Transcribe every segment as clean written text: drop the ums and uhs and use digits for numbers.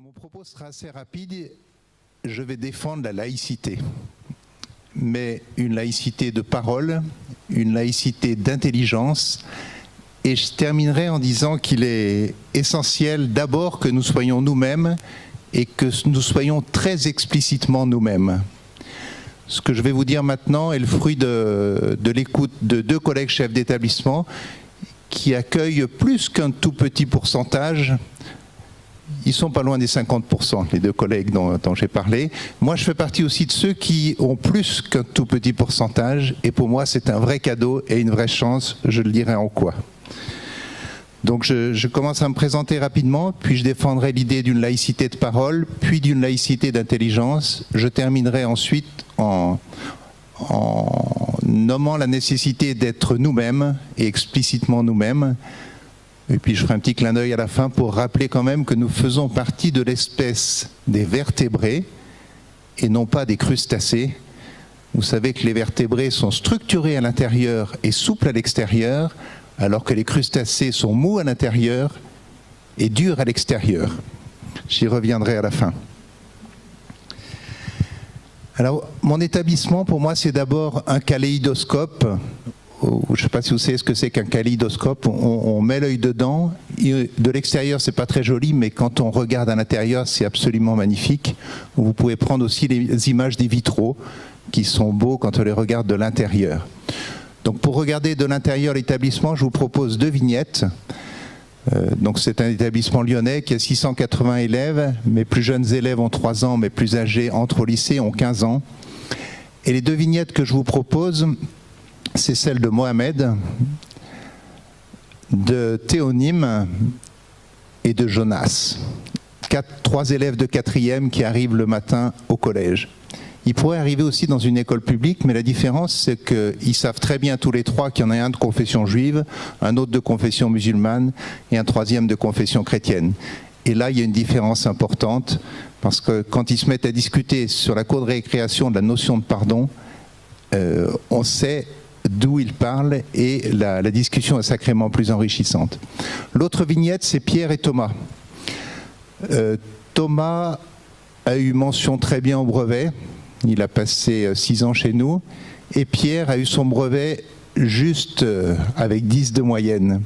Mon propos sera assez rapide. Je vais défendre la laïcité, mais une laïcité de parole, une laïcité d'intelligence. Et je terminerai en disant qu'il est essentiel d'abord que nous soyons nous-mêmes et que nous soyons très explicitement nous-mêmes. Ce que je vais vous dire maintenant est le fruit de l'écoute de 2 collègues chefs d'établissement qui accueillent plus qu'un tout petit pourcentage. Ils sont pas loin des 50%, les 2 collègues dont j'ai parlé. Moi, je fais partie aussi de ceux qui ont plus qu'un tout petit pourcentage. Et pour moi, c'est un vrai cadeau et une vraie chance. Je le dirai en quoi. Donc, je commence à me présenter rapidement, puis je défendrai l'idée d'une laïcité de parole, puis d'une laïcité d'intelligence. Je terminerai ensuite en nommant la nécessité d'être nous-mêmes et explicitement nous-mêmes. Et puis je ferai un petit clin d'œil à la fin pour rappeler quand même que nous faisons partie de l'espèce des vertébrés et non pas des crustacés. Vous savez que les vertébrés sont structurés à l'intérieur et souples à l'extérieur, alors que les crustacés sont mous à l'intérieur et durs à l'extérieur. J'y reviendrai à la fin. Alors, mon établissement, pour moi, c'est d'abord un kaléidoscope. Je ne sais pas si vous savez ce que c'est qu'un kaléidoscope. On met l'œil dedans. De l'extérieur, c'est pas très joli, mais quand on regarde à l'intérieur, c'est absolument magnifique. Vous pouvez prendre aussi les images des vitraux, qui sont beaux quand on les regarde de l'intérieur. Donc, pour regarder de l'intérieur l'établissement, je vous propose 2 vignettes. Donc, c'est un établissement lyonnais qui a 680 élèves. Mes plus jeunes élèves ont 3 ans, mes plus âgés entrent au lycée ont 15 ans. Et les 2 vignettes que je vous propose, c'est celle de Mohamed, de Théonyme et de Jonas. 3 élèves de 4e qui arrivent le matin au collège. Ils pourraient arriver aussi dans une école publique, mais la différence, c'est qu'ils savent très bien tous les 3 qu'il y en a un de confession juive, un autre de confession musulmane et un 3e de confession chrétienne. Et là, il y a une différence importante, parce que quand ils se mettent à discuter sur la cour de récréation de la notion de pardon, on sait d'où ils parlent et la discussion est sacrément plus enrichissante. L'autre vignette, c'est Pierre et Thomas. Thomas a eu mention très bien au brevet. Il a passé 6 ans chez nous. Et Pierre a eu son brevet juste avec 10 de moyenne.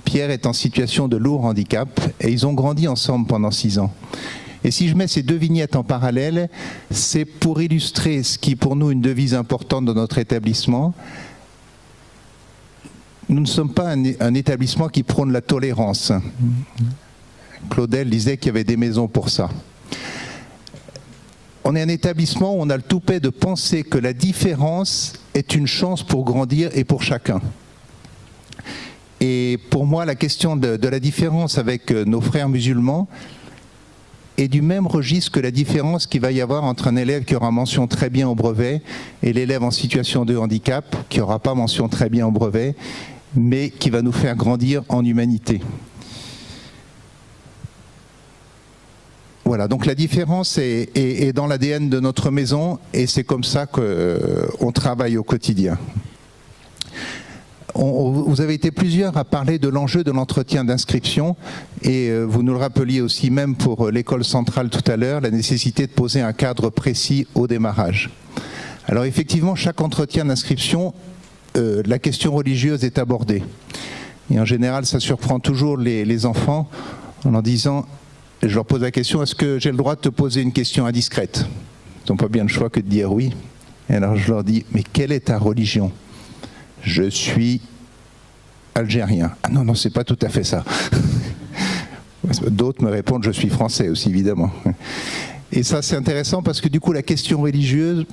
Pierre est en situation de lourd handicap et ils ont grandi ensemble pendant 6 ans. Et si je mets ces 2 vignettes en parallèle, c'est pour illustrer ce qui est pour nous une devise importante dans notre établissement. Nous ne sommes pas un établissement qui prône la tolérance. Claudel disait qu'il y avait des maisons pour ça. On est un établissement où on a le toupet de penser que la différence est une chance pour grandir et pour chacun. Et pour moi, la question de la différence avec nos frères musulmans est du même registre que la différence qu'il va y avoir entre un élève qui aura mention très bien au brevet et l'élève en situation de handicap qui n'aura pas mention très bien au brevet, mais qui va nous faire grandir en humanité. Voilà, donc la différence est dans l'ADN de notre maison et c'est comme ça qu'on travaille au quotidien. Vous avez été plusieurs à parler de l'enjeu de l'entretien d'inscription et vous nous le rappeliez aussi même pour l'école centrale tout à l'heure, la nécessité de poser un cadre précis au démarrage. Alors effectivement, chaque entretien d'inscription, la question religieuse est abordée. Et en général, ça surprend toujours les enfants en leur disant... Je leur pose la question, est-ce que j'ai le droit de te poser une question indiscrète? Ils n'ont pas bien le choix que de dire oui. Et alors je leur dis, mais quelle est ta religion? Je suis algérien. Ah non, non, c'est pas tout à fait ça. D'autres me répondent, je suis français aussi, évidemment. Et ça, c'est intéressant parce que du coup, la question religieuse,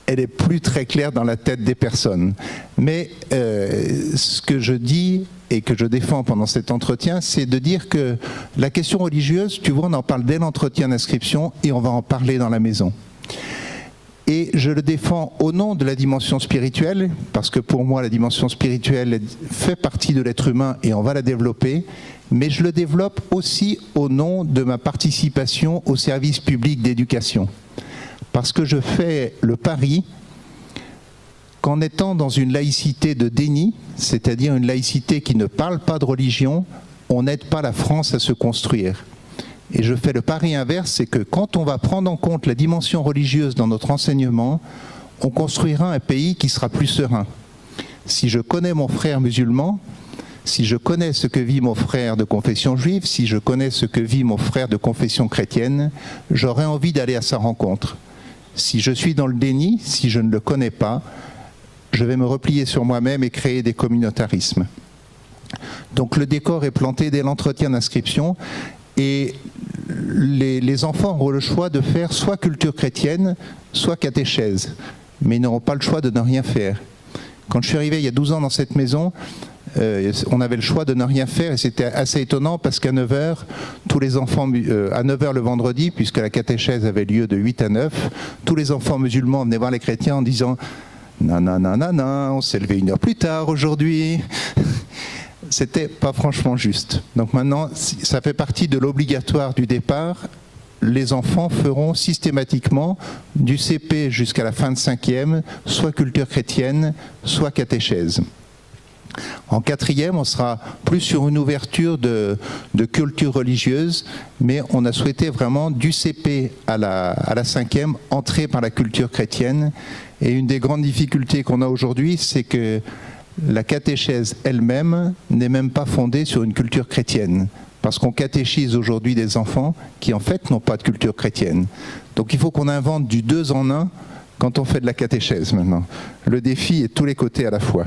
elle est plus très claire dans la tête des personnes. Mais ce que je dis et que je défends pendant cet entretien, c'est de dire que la question religieuse, tu vois, on en parle dès l'entretien d'inscription et on va en parler dans la maison. Et je le défends au nom de la dimension spirituelle, parce que pour moi, la dimension spirituelle fait partie de l'être humain et on va la développer, mais je le développe aussi au nom de ma participation au service public d'éducation. Parce que je fais le pari qu'en étant dans une laïcité de déni, c'est-à-dire une laïcité qui ne parle pas de religion, on n'aide pas la France à se construire. Et je fais le pari inverse, c'est que quand on va prendre en compte la dimension religieuse dans notre enseignement, on construira un pays qui sera plus serein. Si je connais mon frère musulman, si je connais ce que vit mon frère de confession juive, si je connais ce que vit mon frère de confession chrétienne, j'aurai envie d'aller à sa rencontre. Si je suis dans le déni, si je ne le connais pas, je vais me replier sur moi-même et créer des communautarismes. Donc le décor est planté dès l'entretien d'inscription et les enfants auront le choix de faire soit culture chrétienne, soit catéchèse, mais ils n'auront pas le choix de ne rien faire. Quand je suis arrivé il y a 12 ans dans cette maison, on avait le choix de ne rien faire et c'était assez étonnant parce qu'à 9h, tous les enfants, à 9h le vendredi, puisque la catéchèse avait lieu de 8 à 9, tous les enfants musulmans venaient voir les chrétiens en disant « Non, non, non, non, non, on s'est levé 1 heure plus tard aujourd'hui ». C'était pas franchement juste. Donc maintenant, ça fait partie de l'obligatoire du départ. Les enfants feront systématiquement du CP jusqu'à la fin de 5e, soit culture chrétienne, soit catéchèse. En 4e, on sera plus sur une ouverture de culture religieuse, mais on a souhaité vraiment du CP à la 5e, entrer par la culture chrétienne. Et une des grandes difficultés qu'on a aujourd'hui, c'est que la catéchèse elle-même n'est même pas fondée sur une culture chrétienne. Parce qu'on catéchise aujourd'hui des enfants qui en fait n'ont pas de culture chrétienne. Donc il faut qu'on invente du 2 en 1 quand on fait de la catéchèse maintenant. Le défi est de tous les côtés à la fois.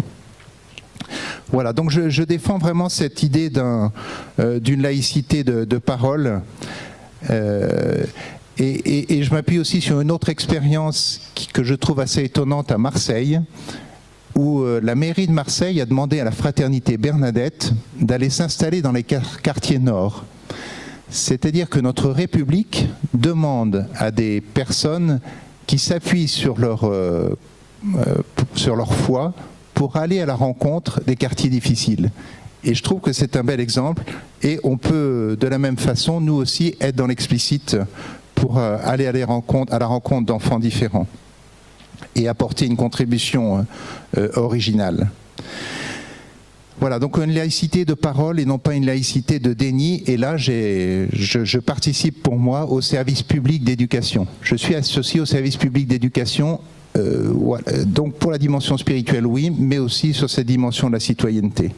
Voilà, donc je défends vraiment cette idée d'une laïcité de parole. Et je m'appuie aussi sur une autre expérience que je trouve assez étonnante à Marseille, où la mairie de Marseille a demandé à la fraternité Bernadette d'aller s'installer dans les quartiers nord. C'est-à-dire que notre République demande à des personnes qui s'appuient sur leur foi pour aller à la rencontre des quartiers difficiles. Et je trouve que c'est un bel exemple et on peut de la même façon, nous aussi, être dans l'explicite pour aller à la rencontre d'enfants différents et apporter une contribution originale. Voilà, donc une laïcité de parole et non pas une laïcité de déni. Et là, je participe pour moi au service public d'éducation. Je suis associé au service public d'éducation, voilà, donc pour la dimension spirituelle, oui, mais aussi sur cette dimension de la citoyenneté.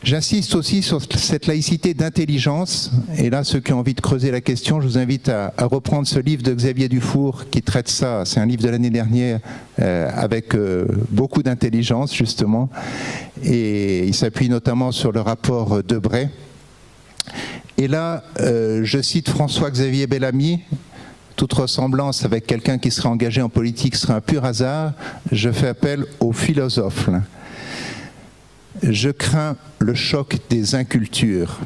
J'insiste aussi sur cette laïcité d'intelligence, et là, ceux qui ont envie de creuser la question, je vous invite à reprendre ce livre de Xavier Dufour qui traite ça, c'est un livre de l'année dernière, avec beaucoup d'intelligence, justement, et il s'appuie notamment sur le rapport Debray. Et là, je cite François-Xavier Bellamy, toute ressemblance avec quelqu'un qui serait engagé en politique serait un pur hasard, je fais appel aux philosophes. Je crains le choc des incultures.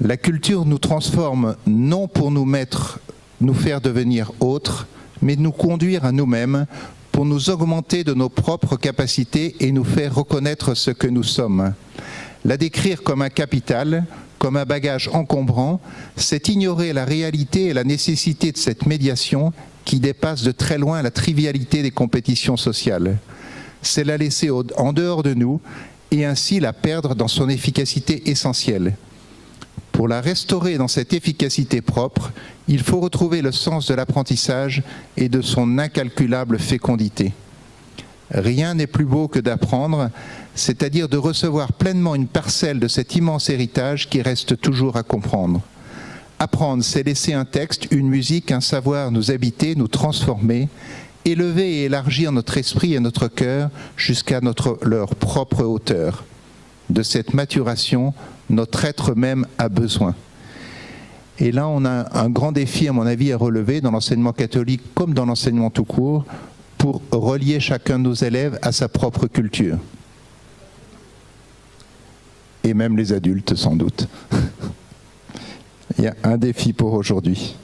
La culture nous transforme non pour nous faire devenir autres, mais nous conduire à nous-mêmes pour nous augmenter de nos propres capacités et nous faire reconnaître ce que nous sommes. La décrire comme un capital, comme un bagage encombrant, c'est ignorer la réalité et la nécessité de cette médiation qui dépasse de très loin la trivialité des compétitions sociales. C'est la laisser en dehors de nous et ainsi la perdre dans son efficacité essentielle. Pour la restaurer dans cette efficacité propre, il faut retrouver le sens de l'apprentissage et de son incalculable fécondité. Rien n'est plus beau que d'apprendre, c'est-à-dire de recevoir pleinement une parcelle de cet immense héritage qui reste toujours à comprendre. Apprendre, c'est laisser un texte, une musique, un savoir nous habiter, nous transformer, élever et élargir notre esprit et notre cœur jusqu'à leur propre hauteur. De cette maturation, notre être même a besoin. Et là, on a un grand défi, à mon avis, à relever dans l'enseignement catholique comme dans l'enseignement tout court, pour relier chacun de nos élèves à sa propre culture. Et même les adultes, sans doute. Il y a un défi pour aujourd'hui.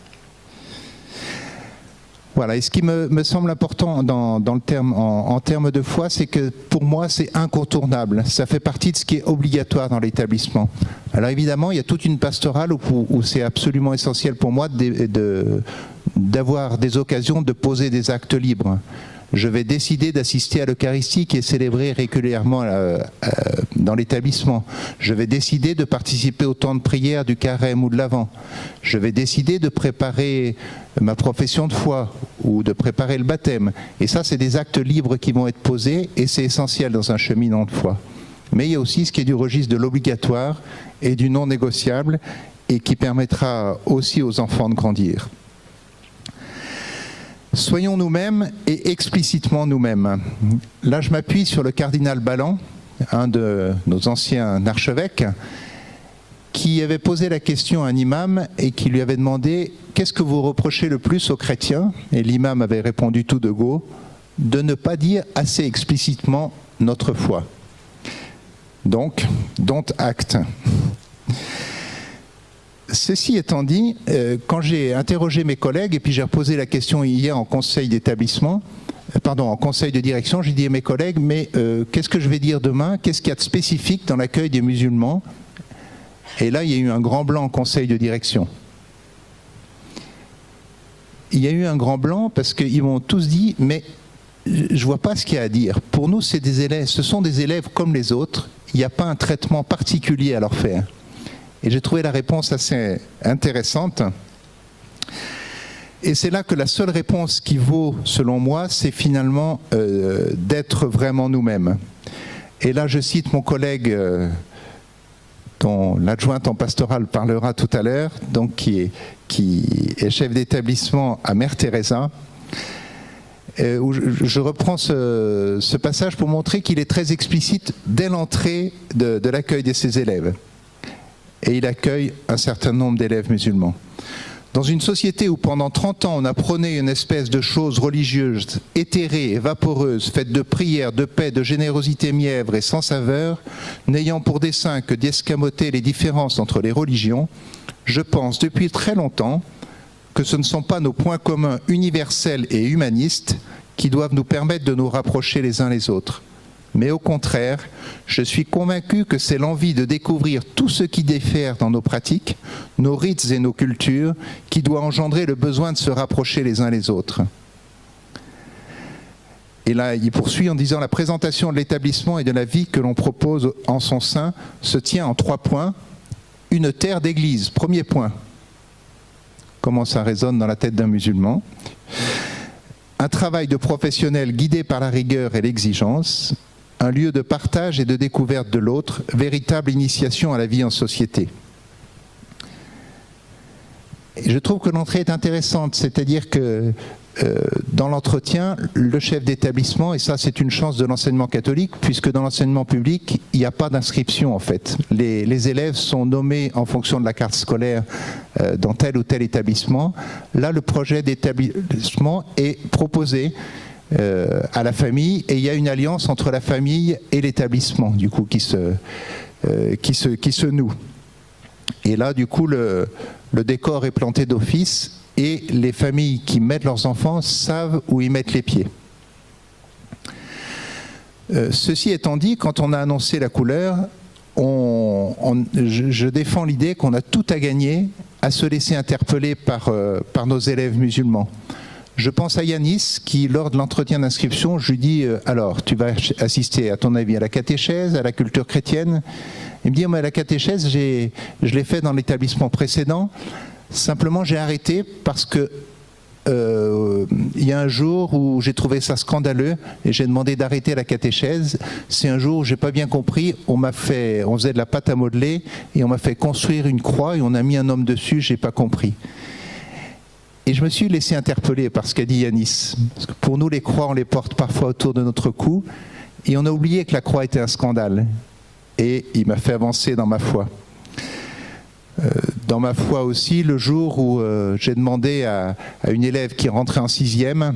Voilà, et ce qui me semble important en termes de foi, c'est que pour moi, c'est incontournable. Ça fait partie de ce qui est obligatoire dans l'établissement. Alors évidemment, il y a toute une pastorale où c'est absolument essentiel pour moi d'avoir des occasions de poser des actes libres. Je vais décider d'assister à l'Eucharistie qui est célébrée régulièrement dans l'établissement. Je vais décider de participer au temps de prière du carême ou de l'Avent. Je vais décider de préparer ma profession de foi ou de préparer le baptême. Et ça, c'est des actes libres qui vont être posés et c'est essentiel dans un cheminement de foi. Mais il y a aussi ce qui est du registre de l'obligatoire et du non négociable et qui permettra aussi aux enfants de grandir. Soyons nous-mêmes et explicitement nous-mêmes. Là, je m'appuie sur le cardinal Ballan, un de nos anciens archevêques, qui avait posé la question à un imam et qui lui avait demandé « Qu'est-ce que vous reprochez le plus aux chrétiens ?» Et l'imam avait répondu tout de go « De ne pas dire assez explicitement notre foi. » Donc, don't act. Ceci étant dit, quand j'ai interrogé mes collègues, et puis j'ai reposé la question hier en conseil d'établissement, en conseil de direction, j'ai dit à mes collègues, mais qu'est-ce que je vais dire demain? Qu'est-ce qu'il y a de spécifique dans l'accueil des musulmans? Et là, il y a eu un grand blanc en conseil de direction. Il y a eu un grand blanc parce qu'ils m'ont tous dit, mais je ne vois pas ce qu'il y a à dire. Pour nous, c'est des élèves, ce sont des élèves comme les autres, il n'y a pas un traitement particulier à leur faire. Et j'ai trouvé la réponse assez intéressante. Et c'est là que la seule réponse qui vaut, selon moi, c'est finalement d'être vraiment nous-mêmes. Et là, je cite mon collègue, dont l'adjointe en pastoral parlera tout à l'heure, donc qui est chef d'établissement à Mère Teresa, où je reprends ce passage pour montrer qu'il est très explicite dès l'entrée de l'accueil de ses élèves. Et il accueille un certain nombre d'élèves musulmans. Dans une société où pendant 30 ans on a prôné une espèce de chose religieuse éthérée et vaporeuse, faite de prières, de paix, de générosité mièvre et sans saveur, n'ayant pour dessein que d'escamoter les différences entre les religions, je pense depuis très longtemps que ce ne sont pas nos points communs universels et humanistes qui doivent nous permettre de nous rapprocher les uns les autres. Mais au contraire, je suis convaincu que c'est l'envie de découvrir tout ce qui diffère dans nos pratiques, nos rites et nos cultures, qui doit engendrer le besoin de se rapprocher les uns les autres. Et là, il poursuit en disant « La présentation de l'établissement et de la vie que l'on propose en son sein se tient en 3 points. Une terre d'église, premier point. » Comment ça résonne dans la tête d'un musulman. Un travail de professionnel guidé par la rigueur et l'exigence. Un lieu de partage et de découverte de l'autre, véritable initiation à la vie en société. Et je trouve que l'entrée est intéressante, c'est-à-dire que dans l'entretien, le chef d'établissement, et ça c'est une chance de l'enseignement catholique, puisque dans l'enseignement public, il n'y a pas d'inscription en fait. Les élèves sont nommés en fonction de la carte scolaire dans tel ou tel établissement. Là, le projet d'établissement est proposé à la famille, et il y a une alliance entre la famille et l'établissement, du coup, qui se noue. Et là, du coup, le décor est planté d'office, et les familles qui mettent leurs enfants savent où ils mettent les pieds. Ceci étant dit, quand on a annoncé la couleur, je défends l'idée qu'on a tout à gagner à se laisser interpeller par nos élèves musulmans. Je pense à Yanis qui, lors de l'entretien d'inscription, je lui dis « Alors, tu vas assister, à ton avis, à la catéchèse, à la culture chrétienne ?» Il me dit « La catéchèse, je l'ai fait dans l'établissement précédent. Simplement, j'ai arrêté parce que il y a un jour où j'ai trouvé ça scandaleux et j'ai demandé d'arrêter la catéchèse. C'est un jour où j'ai pas bien compris. On faisait de la pâte à modeler et on m'a fait construire une croix et on a mis un homme dessus. J'ai pas compris. » Et je me suis laissé interpeller par ce qu'a dit Yanis. Parce que pour nous, les croix, on les porte parfois autour de notre cou. Et on a oublié que la croix était un scandale. Et il m'a fait avancer dans ma foi. Dans ma foi aussi, le jour où j'ai demandé à une élève qui rentrait en 6e,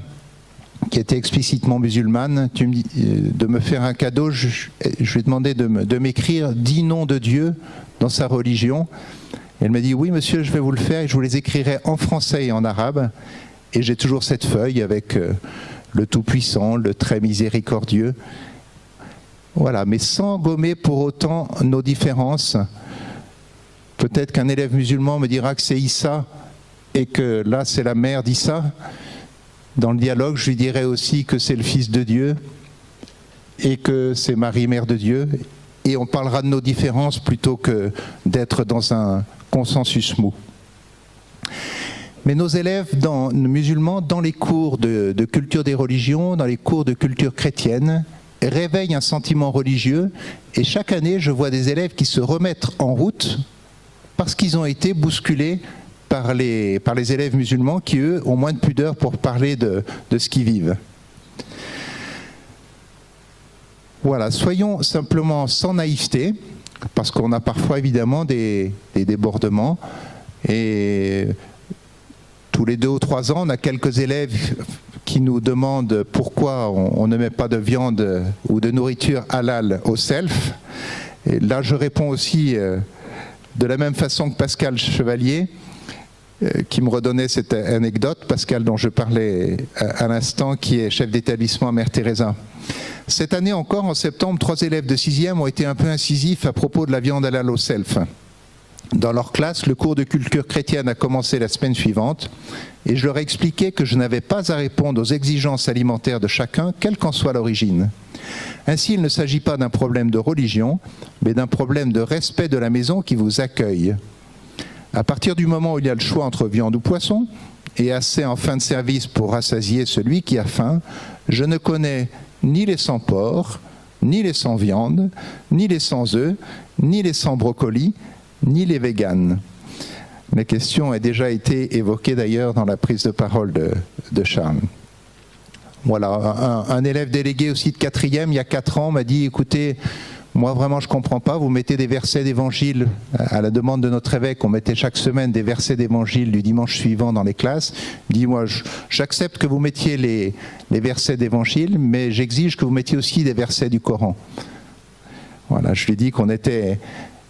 qui était explicitement musulmane, de me faire un cadeau, je lui ai demandé de m'écrire 10 noms de Dieu dans sa religion. Elle m'a dit « Oui, monsieur, je vais vous le faire et je vous les écrirai en français et en arabe. » Et j'ai toujours cette feuille avec le Tout-Puissant, le Très Miséricordieux. Voilà, mais sans gommer pour autant nos différences. Peut-être qu'un élève musulman me dira que c'est Issa et que là, c'est la mère d'Issa. Dans le dialogue, je lui dirai aussi que c'est le Fils de Dieu et que c'est Marie, Mère de Dieu. Et on parlera de nos différences plutôt que d'être dans un consensus mou. Mais nos élèves musulmans, dans les cours de culture des religions, dans les cours de culture chrétienne, réveillent un sentiment religieux. Et chaque année, je vois des élèves qui se remettent en route parce qu'ils ont été bousculés par les élèves musulmans qui, eux, ont moins de pudeur pour parler de ce qu'ils vivent. Voilà, soyons simplement sans naïveté, parce qu'on a parfois évidemment des débordements. Et tous les 2 ou 3 ans, on a quelques élèves qui nous demandent pourquoi on ne met pas de viande ou de nourriture halal au self. Et là, je réponds aussi de la même façon que Pascal Chevalier, qui me redonnait cette anecdote, Pascal dont je parlais à l'instant, qui est chef d'établissement à Mère Teresa. Cette année encore, en septembre, 3 élèves de 6e ont été un peu incisifs à propos de la viande halal au self. Dans leur classe, le cours de culture chrétienne a commencé la semaine suivante et je leur ai expliqué que je n'avais pas à répondre aux exigences alimentaires de chacun, quelle qu'en soit l'origine. Ainsi, il ne s'agit pas d'un problème de religion, mais d'un problème de respect de la maison qui vous accueille. À partir du moment où il y a le choix entre viande ou poisson, et assez en fin de service pour rassasier celui qui a faim, je ne connais ni les sans porc, ni les sans viande, ni les sans œufs, ni les sans brocoli, ni les véganes. La question a déjà été évoquée d'ailleurs dans la prise de parole de Charles. Voilà, un élève délégué aussi de 4e, il y a 4 ans, m'a dit, écoutez, moi vraiment je ne comprends pas, vous mettez des versets d'évangile, à la demande de notre évêque, on mettait chaque semaine des versets d'évangile du dimanche suivant dans les classes. Il dit, moi j'accepte que vous mettiez les versets d'évangile, mais j'exige que vous mettiez aussi des versets du Coran. Voilà, je lui ai dit qu'on était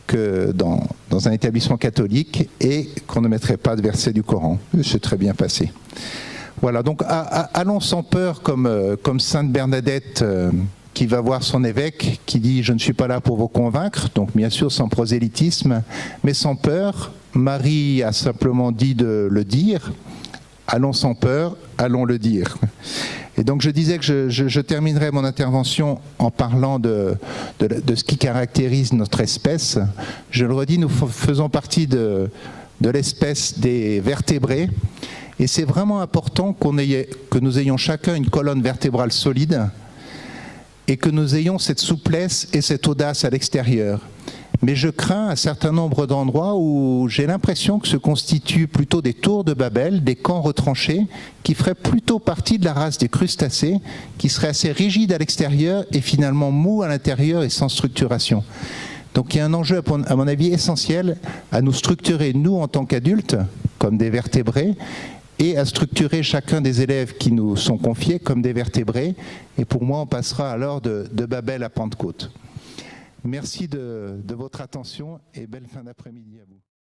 que dans un établissement catholique et qu'on ne mettrait pas de versets du Coran. C'est très bien passé. Voilà, donc allons sans peur comme Sainte Bernadette qui va voir son évêque, qui dit « je ne suis pas là pour vous convaincre », donc bien sûr sans prosélytisme, mais sans peur. Marie a simplement dit de le dire. Allons sans peur, allons le dire. Et donc je disais que je terminerai mon intervention en parlant de ce qui caractérise notre espèce. Je le redis, nous faisons partie de l'espèce des vertébrés. Et c'est vraiment important que nous ayons chacun une colonne vertébrale solide et que nous ayons cette souplesse et cette audace à l'extérieur. Mais je crains un certain nombre d'endroits où j'ai l'impression que se constituent plutôt des tours de Babel, des camps retranchés, qui feraient plutôt partie de la race des crustacés, qui seraient assez rigides à l'extérieur et finalement mous à l'intérieur et sans structuration. Donc il y a un enjeu, à mon avis, essentiel à nous structurer, nous en tant qu'adultes, comme des vertébrés, et à structurer chacun des élèves qui nous sont confiés comme des vertébrés. Et pour moi, on passera alors de Babel à Pentecôte. Merci de votre attention et belle fin d'après-midi à vous.